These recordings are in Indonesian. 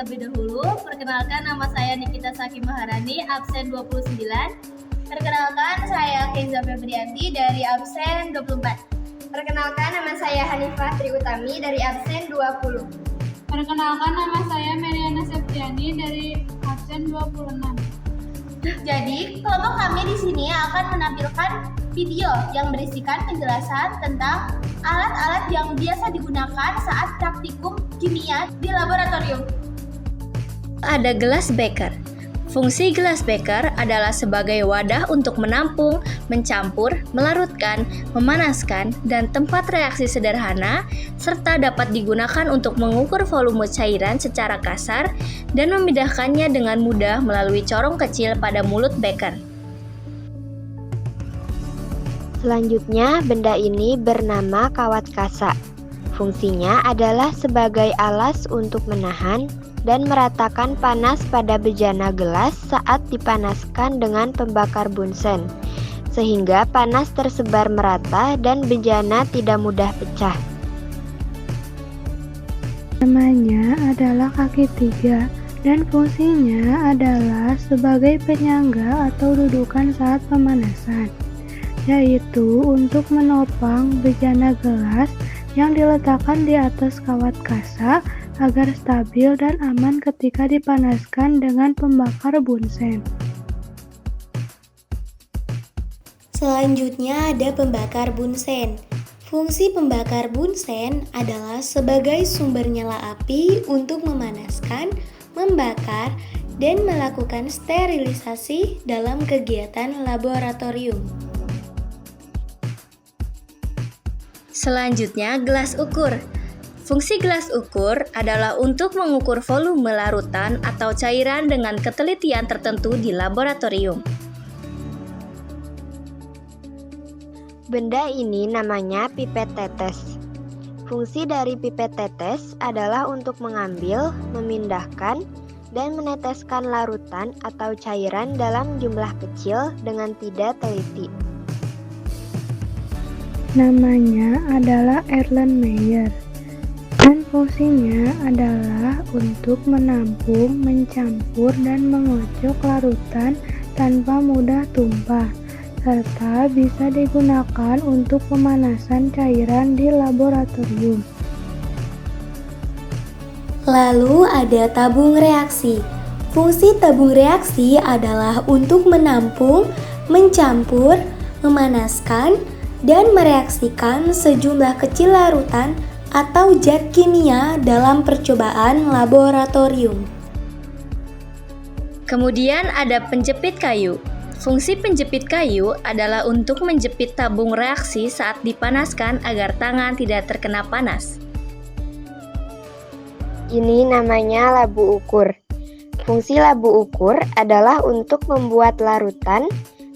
Terlebih dahulu, perkenalkan nama saya Nikita Saki Maharani, absen 29. Perkenalkan, saya Kenza Febrianti dari absen 24. Perkenalkan, nama saya Hanifah Triutami dari absen 20. Perkenalkan, nama saya Meriana Septiani dari absen 26. Jadi, kelompok kami di sini akan menampilkan video yang berisikan penjelasan tentang alat-alat yang biasa digunakan saat praktikum kimia di laboratorium. Ada gelas beker. Fungsi gelas beker adalah sebagai wadah untuk menampung, mencampur, melarutkan, memanaskan, dan tempat reaksi sederhana, serta dapat digunakan untuk mengukur volume cairan secara kasar dan memindahkannya dengan mudah melalui corong kecil pada mulut beker. Selanjutnya, benda ini bernama kawat kasa. Fungsinya adalah sebagai alas untuk menahan dan meratakan panas pada bejana gelas saat dipanaskan dengan pembakar bunsen, sehingga panas tersebar merata dan bejana tidak mudah pecah. Namanya adalah kaki tiga dan fungsinya adalah sebagai penyangga atau dudukan saat pemanasan, yaitu untuk menopang bejana gelas yang diletakkan di atas kawat kasa agar stabil dan aman ketika dipanaskan dengan pembakar bunsen. Selanjutnya ada pembakar bunsen. Fungsi pembakar bunsen adalah sebagai sumber nyala api untuk memanaskan, membakar, dan melakukan sterilisasi dalam kegiatan laboratorium. Selanjutnya, gelas ukur. Fungsi gelas ukur adalah untuk mengukur volume larutan atau cairan dengan ketelitian tertentu di laboratorium. Benda ini namanya pipet tetes. Fungsi dari pipet tetes adalah untuk mengambil, memindahkan, dan meneteskan larutan atau cairan dalam jumlah kecil dengan tidak teliti. Namanya adalah Erlenmeyer. Dan fungsinya adalah untuk menampung, mencampur, dan mengocok larutan tanpa mudah tumpah, serta bisa digunakan untuk pemanasan cairan di laboratorium. Lalu ada tabung reaksi. Fungsi tabung reaksi adalah untuk menampung, mencampur, memanaskan, dan mereaksikan sejumlah kecil larutan atau zat kimia dalam percobaan laboratorium. Kemudian ada penjepit kayu. Fungsi penjepit kayu adalah untuk menjepit tabung reaksi saat dipanaskan agar tangan tidak terkena panas. Ini namanya labu ukur. Fungsi labu ukur adalah untuk membuat larutan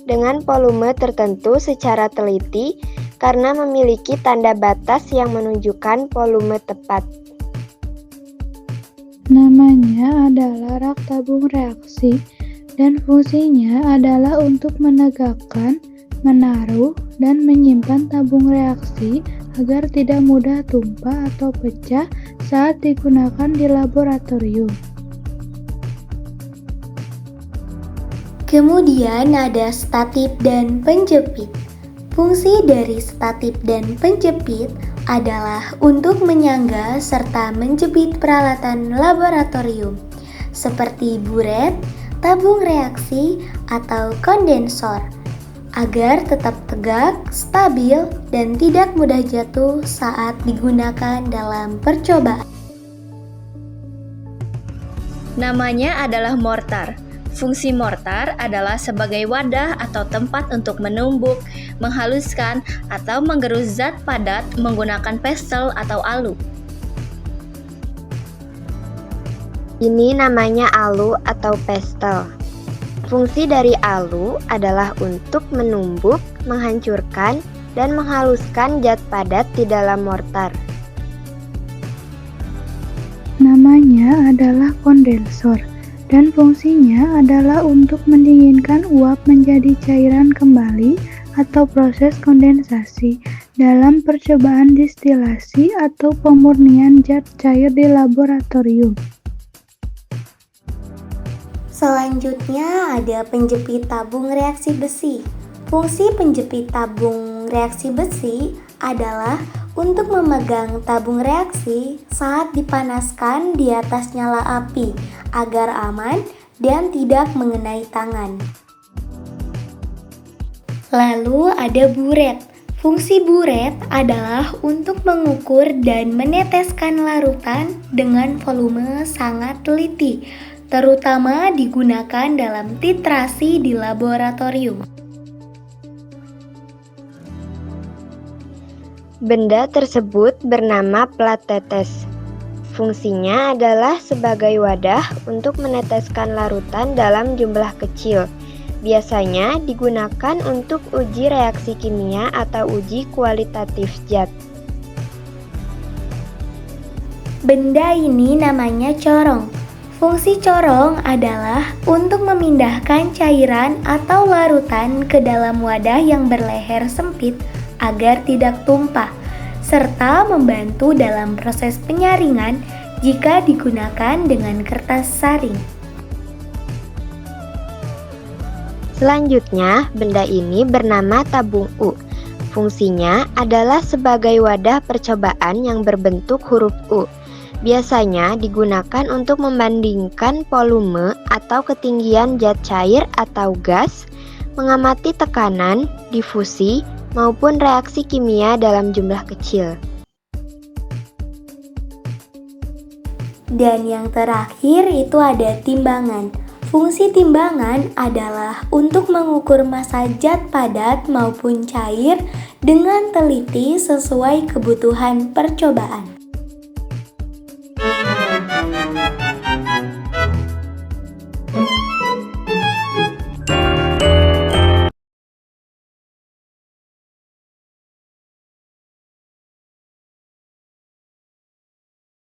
dengan volume tertentu secara teliti karena memiliki tanda batas yang menunjukkan volume tepat. Namanya adalah rak tabung reaksi dan fungsinya adalah untuk menegakkan, menaruh, dan menyimpan tabung reaksi agar tidak mudah tumpah atau pecah saat digunakan di laboratorium. Kemudian ada statip dan penjepit. Fungsi dari statip dan penjepit adalah untuk menyangga serta menjepit peralatan laboratorium seperti buret, tabung reaksi, atau kondensor agar tetap tegak, stabil, dan tidak mudah jatuh saat digunakan dalam percobaan. Namanya adalah mortar. Fungsi mortar adalah sebagai wadah atau tempat untuk menumbuk, menghaluskan, atau menggerus zat padat menggunakan pestle atau alu. Ini namanya alu atau pestle. Fungsi dari alu adalah untuk menumbuk, menghancurkan, dan menghaluskan zat padat di dalam mortar. Namanya adalah kondensor dan fungsinya adalah untuk mendinginkan uap menjadi cairan kembali atau proses kondensasi dalam percobaan distilasi atau pemurnian zat cair di laboratorium. Selanjutnya ada penjepit tabung reaksi besi. Fungsi penjepit tabung reaksi besi adalah untuk memegang tabung reaksi saat dipanaskan di atas nyala api agar aman dan tidak mengenai tangan. Lalu ada buret. Fungsi buret adalah untuk mengukur dan meneteskan larutan dengan volume sangat teliti, terutama digunakan dalam titrasi di laboratorium. Benda tersebut bernama plat tetes. Fungsinya adalah sebagai wadah untuk meneteskan larutan dalam jumlah kecil. Biasanya digunakan untuk uji reaksi kimia atau uji kualitatif zat. Benda ini namanya corong. Fungsi corong adalah untuk memindahkan cairan atau larutan ke dalam wadah yang berleher sempit agar tidak tumpah, serta membantu dalam proses penyaringan jika digunakan dengan kertas saring. Selanjutnya, benda ini bernama tabung U. Fungsinya adalah sebagai wadah percobaan yang berbentuk huruf U. Biasanya digunakan untuk membandingkan volume atau ketinggian zat cair atau gas, mengamati tekanan, difusi, maupun reaksi kimia dalam jumlah kecil. Dan yang terakhir itu ada timbangan. Fungsi timbangan adalah untuk mengukur massa zat padat maupun cair dengan teliti sesuai kebutuhan percobaan.